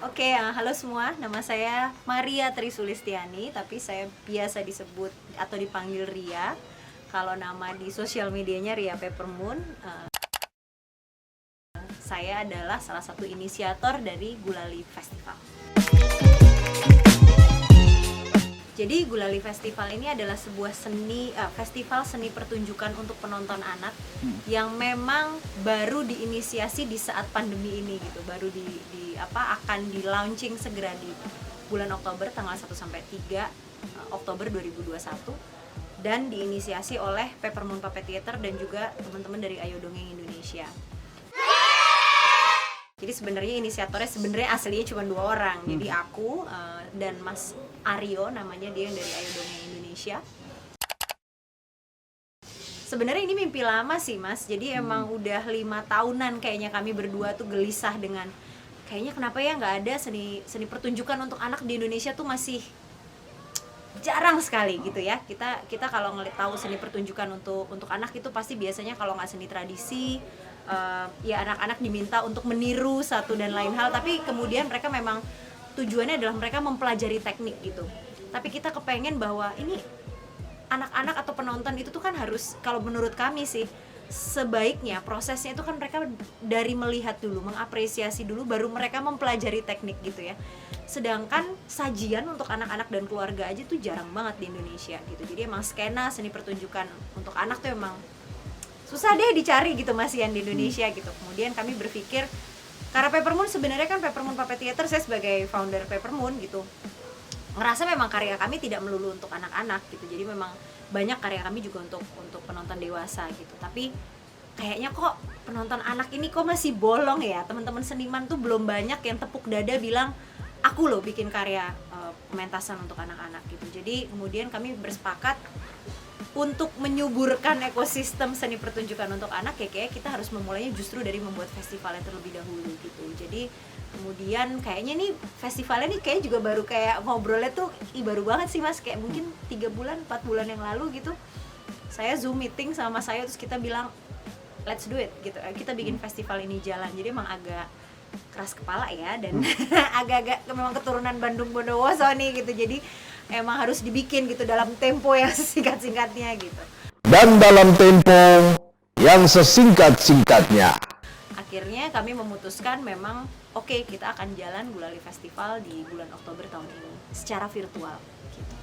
Halo semua, nama saya Maria Trisulistiani, tapi saya biasa disebut atau dipanggil Ria. Kalau nama di sosial medianya Ria Peppermoon. Saya adalah salah satu inisiator dari Gulali Festival. Jadi Gulali Festival ini adalah sebuah festival seni pertunjukan untuk penonton anak yang memang baru diinisiasi di saat pandemi ini gitu. Baru akan di launching segera di bulan Oktober tanggal 1 sampai 3 Oktober 2021 dan diinisiasi oleh Peppermoon Puppet Theater dan juga teman-teman dari Ayo Dongeng Indonesia. Jadi inisiatornya aslinya cuma 2 orang. Jadi aku dan Mas Aryo namanya, dia yang dari Ayo Dongeng Indonesia. Sebenarnya ini mimpi lama sih Mas. Jadi emang udah 5 tahunan kayaknya kami berdua tuh gelisah dengan kayaknya kenapa ya nggak ada seni pertunjukan untuk anak di Indonesia tuh masih jarang sekali gitu ya. Kita kalau tahu seni pertunjukan untuk anak itu pasti biasanya kalau nggak seni tradisi, ya anak-anak diminta untuk meniru satu dan lain hal, tapi kemudian mereka memang tujuannya adalah mereka mempelajari teknik gitu. Tapi kita kepengen bahwa ini anak-anak atau penonton itu tuh kan harus, kalau menurut kami sih sebaiknya prosesnya itu kan mereka dari melihat dulu, mengapresiasi dulu, baru mereka mempelajari teknik gitu ya. Sedangkan sajian untuk anak-anak dan keluarga aja tuh jarang banget di Indonesia gitu. Jadi emang skena seni pertunjukan untuk anak tuh emang susah deh dicari gitu Mas Ian di Indonesia gitu. Kemudian kami berpikir, karena Peppermoon sebenarnya kan Peppermoon Puppet Theater, saya sebagai founder Peppermoon gitu ngerasa memang karya kami tidak melulu untuk anak-anak gitu. Jadi memang banyak karya kami juga untuk penonton dewasa gitu. Tapi kayaknya kok penonton anak ini kok masih bolong ya. Teman-teman seniman tuh belum banyak yang tepuk dada bilang aku loh bikin karya pementasan untuk anak-anak gitu. Jadi kemudian kami bersepakat untuk menyuburkan ekosistem seni pertunjukan untuk anak, ya kayak kita harus memulainya justru dari membuat festivalnya terlebih dahulu gitu. Jadi kemudian kayaknya nih festivalnya nih kayak juga baru kayak ngobrolnya tuh baru banget sih Mas, kayak mungkin 3 bulan 4 bulan yang lalu gitu. Saya Zoom meeting sama saya, terus kita bilang let's do it gitu. Kita bikin festival ini jalan. Jadi emang agak keras kepala ya, dan agak-agak memang keturunan Bandung Bondowoso nih gitu. Jadi emang harus dibikin gitu dalam tempo yang sesingkat-singkatnya gitu. Dan dalam tempo yang sesingkat-singkatnya. Akhirnya kami memutuskan memang oke, kita akan jalan Gulali Festival di bulan Oktober tahun ini secara virtual gitu.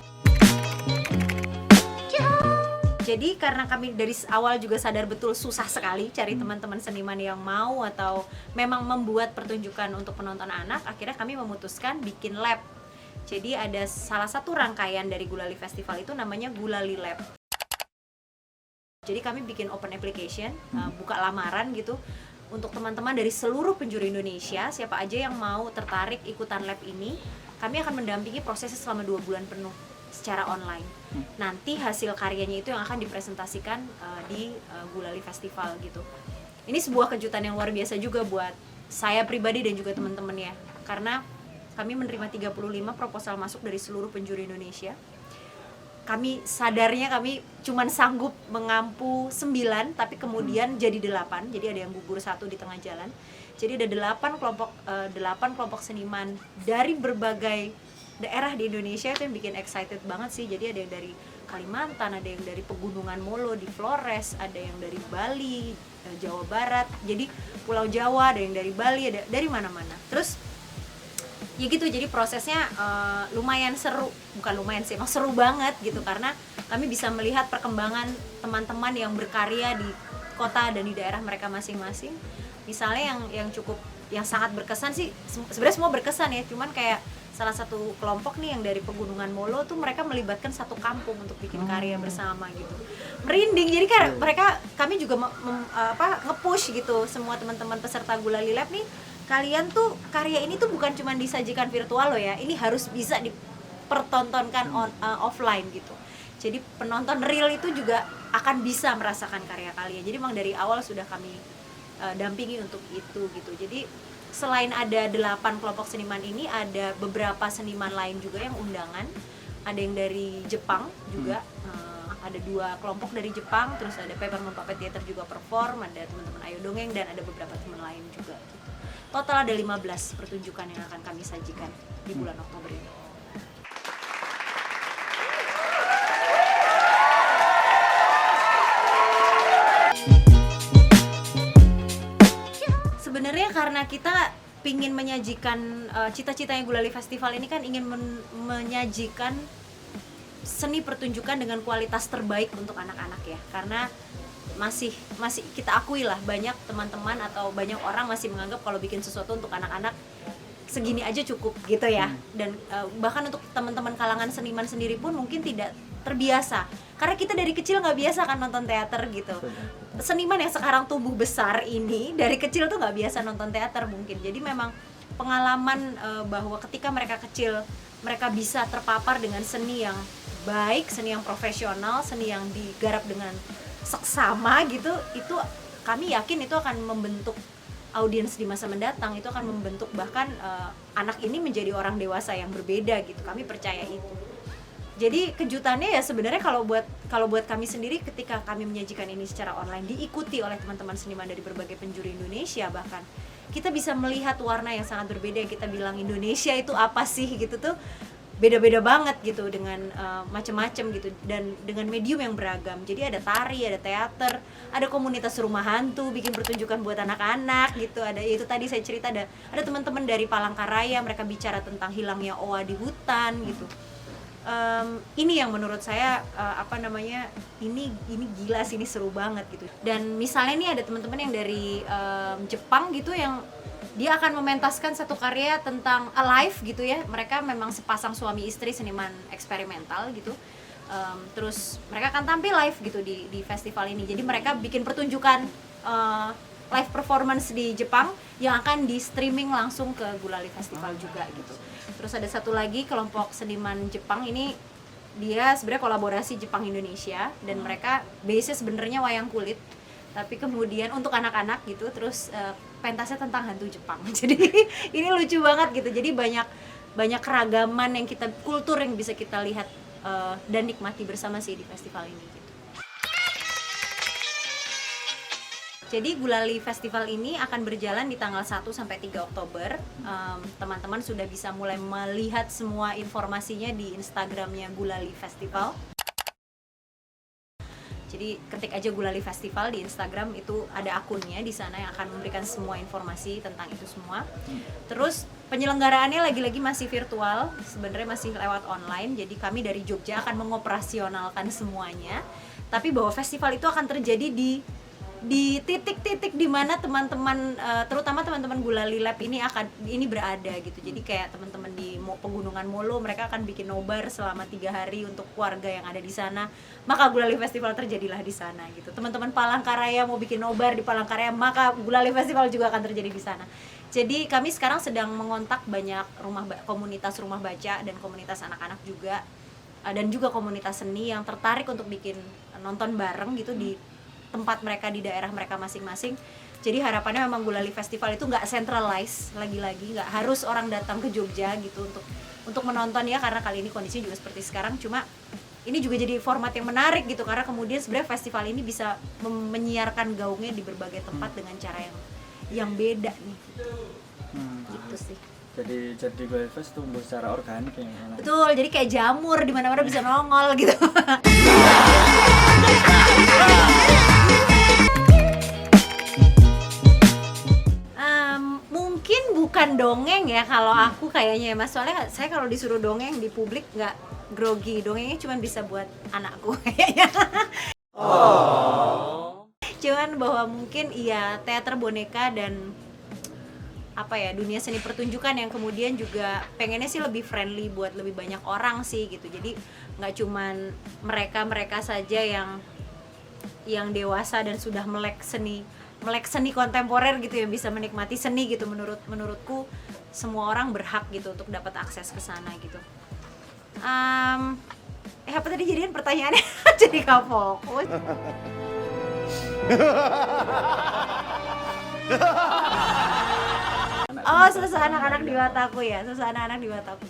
Jadi karena kami dari awal juga sadar betul susah sekali cari teman-teman seniman yang mau atau memang membuat pertunjukan untuk penonton anak, akhirnya kami memutuskan bikin lab. Jadi ada salah satu rangkaian dari Gulali Festival itu namanya Gulali Lab. Jadi kami bikin open application, buka lamaran gitu untuk teman-teman dari seluruh penjuru Indonesia, siapa aja yang mau tertarik ikutan lab ini. Kami akan mendampingi prosesnya selama 2 bulan penuh secara online. Nanti hasil karyanya itu yang akan dipresentasikan di Gulali Festival gitu. Ini sebuah kejutan yang luar biasa juga buat saya pribadi dan juga teman-teman ya. Karena kami menerima 35 proposal masuk dari seluruh penjuru Indonesia. Kami sadarnya kami cuman sanggup mengampu 9, tapi kemudian jadi 8. Jadi ada yang gugur 1 di tengah jalan. Jadi ada 8 kelompok seniman dari berbagai daerah di Indonesia. Itu yang bikin excited banget sih. Jadi ada yang dari Kalimantan, ada yang dari Pegunungan Molo di Flores, ada yang dari Bali, Jawa Barat. Jadi Pulau Jawa, ada yang dari Bali, ada dari mana-mana. Terus ya gitu, jadi prosesnya lumayan seru, bukan lumayan sih, emang seru banget gitu, karena kami bisa melihat perkembangan teman-teman yang berkarya di kota dan di daerah mereka masing-masing. Misalnya yang sangat berkesan sih, sebenarnya semua berkesan ya, cuman kayak salah satu kelompok nih yang dari Pegunungan Molo tuh mereka melibatkan satu kampung untuk bikin karya bersama gitu. Merinding, jadi kan kami juga nge-push gitu semua teman-teman peserta Gulali Lab nih, kalian tuh karya ini tuh bukan cuma disajikan virtual loh ya, ini harus bisa dipertontonkan offline gitu. Jadi penonton real itu juga akan bisa merasakan karya kalian. Jadi memang dari awal sudah kami dampingi untuk itu gitu. Jadi selain ada 8 kelompok seniman ini, ada beberapa seniman lain juga yang undangan. Ada yang dari Jepang juga, ada 2 kelompok dari Jepang, terus ada Peppermoon Puppet Theater juga perform, ada teman-teman Ayo Dongeng, dan ada beberapa teman lain juga gitu. Total ada 15 pertunjukan yang akan kami sajikan di bulan Oktober ini. Sebenarnya karena kita pingin menyajikan cita-citanya Gulali Festival ini kan ingin menyajikan seni pertunjukan dengan kualitas terbaik untuk anak-anak ya, karena masih kita akui lah banyak teman-teman atau banyak orang masih menganggap kalau bikin sesuatu untuk anak-anak segini aja cukup gitu ya, dan bahkan untuk teman-teman kalangan seniman sendiri pun mungkin tidak terbiasa karena kita dari kecil nggak biasa kan nonton teater gitu. Seniman yang sekarang tumbuh besar ini dari kecil tuh nggak biasa nonton teater mungkin, jadi memang pengalaman bahwa ketika mereka kecil mereka bisa terpapar dengan seni yang baik, seni yang profesional, seni yang digarap dengan seksama gitu, itu kami yakin itu akan membentuk audiens di masa mendatang, itu akan membentuk bahkan anak ini menjadi orang dewasa yang berbeda gitu, kami percaya itu. Jadi kejutannya ya sebenarnya kalau buat kami sendiri ketika kami menyajikan ini secara online diikuti oleh teman-teman seniman dari berbagai penjuru Indonesia, bahkan kita bisa melihat warna yang sangat berbeda yang kita bilang Indonesia itu apa sih gitu tuh beda-beda banget gitu dengan macam-macam gitu, dan dengan medium yang beragam. Jadi ada tari, ada teater, ada komunitas rumah hantu bikin pertunjukan buat anak-anak gitu. Ada itu tadi saya cerita ada teman-teman dari Palangkaraya, mereka bicara tentang hilangnya oa di hutan gitu. Ini yang menurut saya ini gila sih, ini seru banget gitu. Dan misalnya nih ada teman-teman yang dari Jepang gitu yang dia akan mementaskan satu karya tentang alive gitu ya. Mereka memang sepasang suami istri seniman eksperimental gitu. Terus mereka akan tampil live gitu di festival ini. Jadi mereka bikin pertunjukan live performance di Jepang yang akan di streaming langsung ke Gulali Festival juga gitu. Terus ada satu lagi kelompok seniman Jepang ini, dia sebenarnya kolaborasi Jepang Indonesia dan mereka base-nya sebenarnya wayang kulit, tapi kemudian untuk anak-anak gitu, terus pentasnya tentang hantu Jepang. Jadi ini lucu banget gitu. Jadi banyak keragaman yang kultur yang bisa kita lihat dan nikmati bersama sih di festival ini gitu. Jadi Gulali Festival ini akan berjalan di tanggal 1 sampai 3 Oktober. Teman-teman sudah bisa mulai melihat semua informasinya di Instagramnya Gulali Festival. Jadi ketik aja Gulali Festival di Instagram, itu ada akunnya di sana yang akan memberikan semua informasi tentang itu semua. Terus penyelenggaraannya lagi-lagi masih virtual, sebenarnya masih lewat online. Jadi kami dari Jogja akan mengoperasionalkan semuanya. Tapi bahwa festival itu akan terjadi di titik-titik di mana teman-teman terutama teman-teman Gulali Lab ini berada gitu. Jadi kayak teman-teman di Pegunungan Molo, mereka akan bikin nobar selama 3 hari untuk keluarga yang ada di sana. Maka Gulali Festival terjadilah di sana gitu. Teman-teman Palangkaraya mau bikin nobar di Palangkaraya, maka Gulali Festival juga akan terjadi di sana. Jadi kami sekarang sedang mengontak banyak komunitas rumah baca dan komunitas anak-anak juga, dan juga komunitas seni yang tertarik untuk bikin nonton bareng gitu di tempat mereka di daerah mereka masing-masing. Jadi harapannya memang Gulali Festival itu nggak centralized, lagi-lagi nggak harus orang datang ke Jogja gitu untuk menonton ya, karena kali ini kondisinya juga seperti sekarang. Cuma ini juga jadi format yang menarik gitu, karena kemudian sebenarnya festival ini bisa menyiarkan gaungnya di berbagai tempat dengan cara yang beda nih. Gitu sih. Jadi Gulali Fest tumbuh secara organik ya. Betul, jadi kayak jamur di mana-mana bisa nongol gitu. Mungkin bukan dongeng ya kalau aku kayaknya ya Mas, soalnya saya kalau disuruh dongeng di publik nggak grogi, dongengnya cuma bisa buat anakku kayaknya. Cuman bahwa mungkin iya teater boneka dan dunia seni pertunjukan yang kemudian juga pengennya sih lebih friendly buat lebih banyak orang sih gitu. Jadi nggak cuman mereka saja yang dewasa dan sudah melek seni kontemporer gitu yang bisa menikmati seni gitu. Menurutku semua orang berhak gitu untuk dapat akses ke sana gitu. Apa tadi jadian pertanyaannya? Jadi nggak fokus. Susah anak-anak di mataku ya, susah anak-anak di mataku.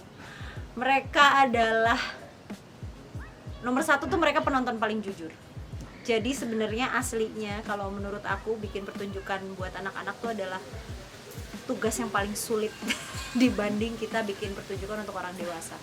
Mereka adalah nomor 1 tuh, mereka penonton paling jujur. Jadi sebenarnya aslinya kalau menurut aku bikin pertunjukan buat anak-anak tuh adalah tugas yang paling sulit dibanding kita bikin pertunjukan untuk orang dewasa.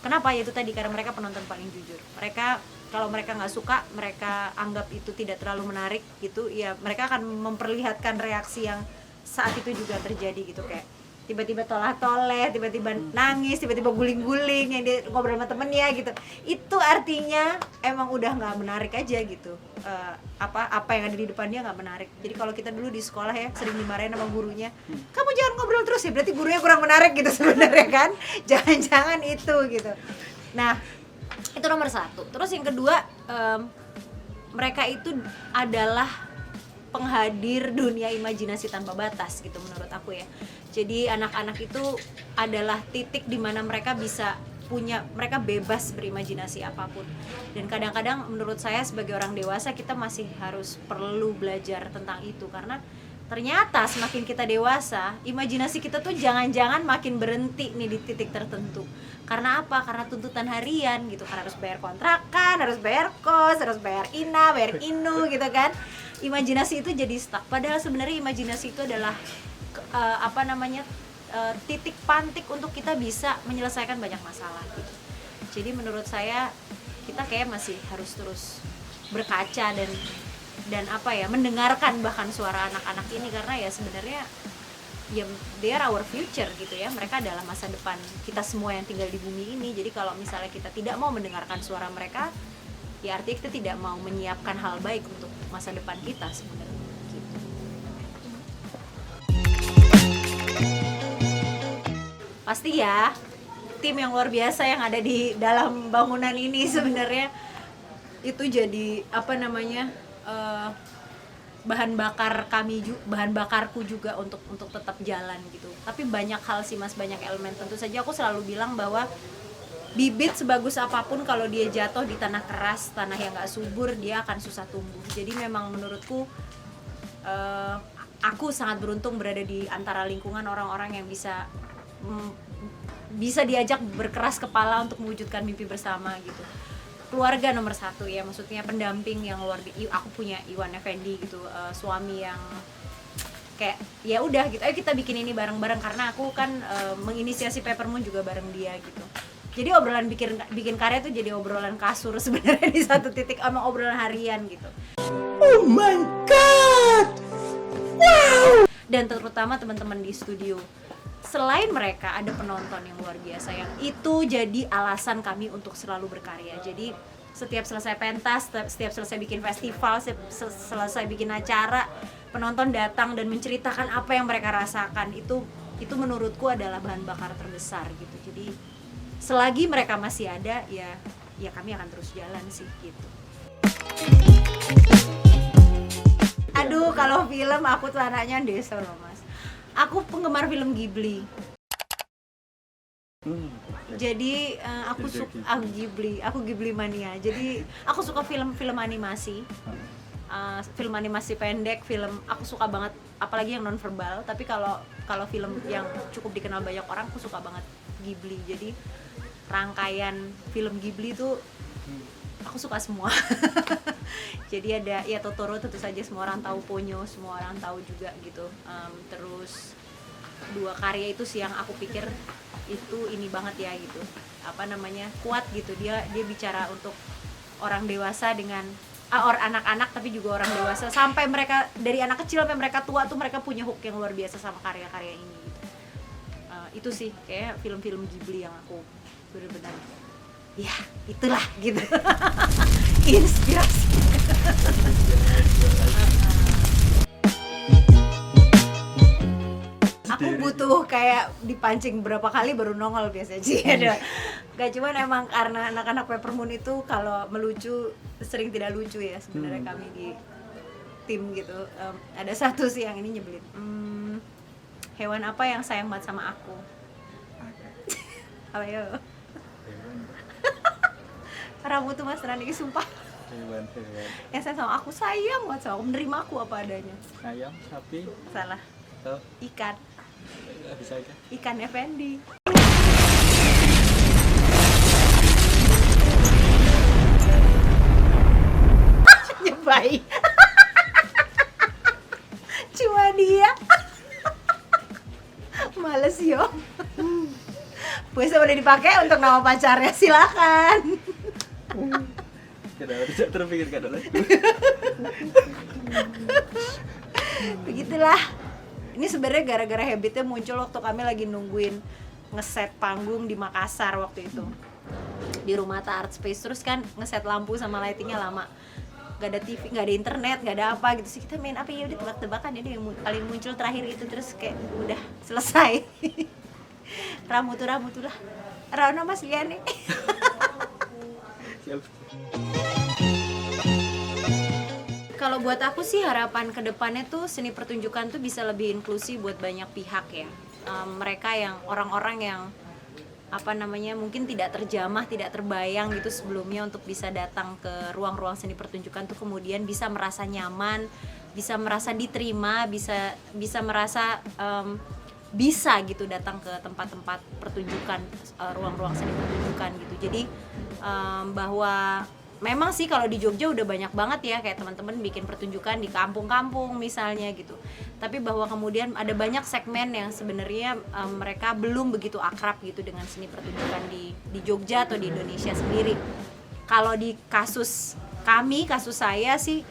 Kenapa? Yaitu tadi karena mereka penonton paling jujur. Mereka kalau mereka nggak suka, mereka anggap itu tidak terlalu menarik gitu, ya mereka akan memperlihatkan reaksi yang saat itu juga terjadi gitu, kayak tiba-tiba tolah-toleh, tiba-tiba nangis, tiba-tiba guling-guling yang dia ngobrol sama temennya gitu. Itu artinya emang udah nggak menarik aja gitu. Apa yang ada di depan dia nggak menarik. Jadi kalau kita dulu di sekolah ya sering dimarahin sama gurunya, kamu jangan ngobrol terus ya, berarti gurunya kurang menarik gitu sebenarnya kan. Jangan-jangan itu gitu. Nah, itu nomor satu. Terus yang kedua, mereka itu adalah penghadir dunia imajinasi tanpa batas gitu menurut aku ya. Jadi anak-anak itu adalah titik di mana mereka mereka bebas berimajinasi apapun. Dan kadang-kadang menurut saya sebagai orang dewasa kita masih harus perlu belajar tentang itu, karena ternyata semakin kita dewasa, imajinasi kita tuh jangan-jangan makin berhenti nih di titik tertentu. Karena apa? Karena tuntutan harian gitu, karena harus bayar kontrakan, harus bayar kos, harus bayar ina, bayar inu gitu kan. Imajinasi itu jadi stuck. Padahal sebenarnya imajinasi itu adalah titik pantik untuk kita bisa menyelesaikan banyak masalah gitu. Jadi menurut saya kita kayak masih harus terus berkaca dan mendengarkan bahkan suara anak-anak ini, karena ya sebenarnya ya they are our future gitu ya. Mereka adalah masa depan kita semua yang tinggal di bumi ini. Jadi kalau misalnya kita tidak mau mendengarkan suara mereka, ya artinya kita tidak mau menyiapkan hal baik untuk masa depan kita sebenarnya gitu. Pasti ya tim yang luar biasa yang ada di dalam bangunan ini sebenarnya itu jadi bahan bakarku juga untuk tetap jalan gitu. Tapi banyak hal sih Mas, banyak elemen. Tentu saja aku selalu bilang bahwa bibit sebagus apapun kalau dia jatuh di tanah keras, tanah yang gak subur, dia akan susah tumbuh. Jadi memang menurutku aku sangat beruntung berada di antara lingkungan orang-orang yang bisa diajak berkeras kepala untuk mewujudkan mimpi bersama gitu. Keluarga nomor satu ya, maksudnya pendamping yang luar biasa. Aku punya Iwan Effendi gitu, suami yang kayak ya udah gitu, ayo kita bikin ini bareng-bareng, karena aku kan menginisiasi Peppermoon juga bareng dia gitu. Jadi obrolan bikin karya tuh jadi obrolan kasur sebenarnya di satu titik, emang obrolan harian gitu. Oh my god! Wow! Dan terutama teman-teman di studio, selain mereka ada penonton yang luar biasa yang itu jadi alasan kami untuk selalu berkarya. Jadi setiap selesai pentas, setiap selesai bikin festival, selesai bikin acara, penonton datang dan menceritakan apa yang mereka rasakan. Itu menurutku adalah bahan bakar terbesar gitu. Jadi selagi mereka masih ada, ya kami akan terus jalan sih gitu. Aduh, kalau film aku tuh anaknya Desa loh Mas. Aku penggemar film Ghibli. Jadi aku Ghibli mania. Jadi aku suka film animasi. Film animasi pendek, aku suka banget, apalagi yang non verbal. Tapi kalau film yang cukup dikenal banyak orang, aku suka banget Ghibli. Jadi rangkaian film Ghibli tuh aku suka semua. Jadi ada ya Totoro, tentu saja semua orang tahu, Ponyo semua orang tahu juga gitu. Terus dua karya itu sih yang aku pikir itu ini banget ya gitu, kuat gitu. Dia bicara untuk orang dewasa dengan anak-anak, tapi juga orang dewasa, sampai mereka dari anak kecil sampai mereka tua tuh mereka punya hook yang luar biasa sama karya-karya ini gitu. Itu sih kayak film-film Ghibli yang aku benar-benar ya itulah gitu. Inspirasi. Aku butuh kayak dipancing berapa kali baru nongol biasanya sih. Gak cuman emang karena anak-anak Peppermoon itu kalau melucu sering tidak lucu ya sebenarnya kami di tim gitu. Ada satu sih yang ini nyebelin. Hewan apa yang sayang banget sama aku? Apa ya? Rambut tuh Mas Rani, sumpah. Hewan. Yang sayang sama aku, sayang banget sama aku, menerima aku apa adanya. Ayam, sapi, Salah. Ikan. Bisa aja. Ikan Effendi. Nyebai. Cuma dia. Alessio. Puasa udah dipakai untuk nama pacarnya, silakan. Kenapa tidak terpikirkan olehku? Begitulah. Ini sebenarnya gara-gara habitnya muncul waktu kami lagi nungguin ngeset panggung di Makassar waktu itu. Di Rumata Art Space, terus kan ngeset lampu sama lightingnya lama. Gak ada TV, gak ada internet, gak ada apa gitu sih. Kita main apa ya, udah tebak-tebakan, ini yang paling muncul terakhir itu, terus kayak udah selesai. Ramutu lah. Rana Mas Liane. Siap. Kalau buat aku sih harapan ke depannya tuh seni pertunjukan tuh bisa lebih inklusif buat banyak pihak ya. Mereka yang orang-orang yang mungkin tidak terjamah, tidak terbayang gitu sebelumnya untuk bisa datang ke ruang-ruang seni pertunjukan tuh kemudian bisa merasa nyaman, bisa merasa diterima, bisa merasa bisa gitu datang ke tempat-tempat pertunjukan, ruang-ruang seni pertunjukan gitu. Jadi bahwa memang sih kalau di Jogja udah banyak banget ya kayak teman-teman bikin pertunjukan di kampung-kampung misalnya gitu. Tapi bahwa kemudian ada banyak segmen yang sebenarnya mereka belum begitu akrab gitu dengan seni pertunjukan di Jogja atau di Indonesia sendiri. Kalau di kasus saya sih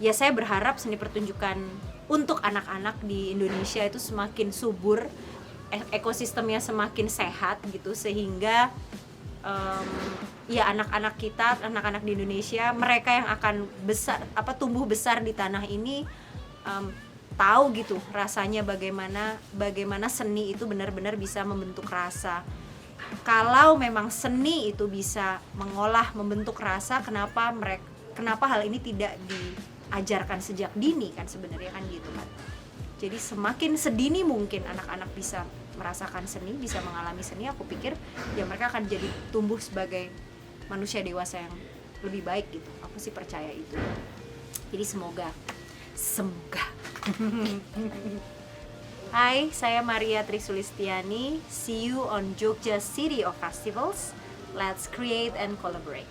ya saya berharap seni pertunjukan untuk anak-anak di Indonesia itu semakin subur, ekosistemnya semakin sehat gitu sehingga ya anak-anak kita, anak-anak di Indonesia, mereka yang akan tumbuh besar di tanah ini tahu gitu rasanya bagaimana seni itu benar-benar bisa membentuk rasa. Kalau memang seni itu bisa membentuk rasa, kenapa hal ini tidak diajarkan sejak dini kan sebenarnya kan gitu kan. Jadi semakin sedini mungkin anak-anak bisa merasakan seni, bisa mengalami seni, aku pikir ya mereka akan jadi tumbuh sebagai manusia dewasa yang lebih baik gitu. Aku sih percaya itu. Jadi semoga. Hai, saya Maria Trisulistiani. See you on Jogja City of Festivals. Let's create and collaborate.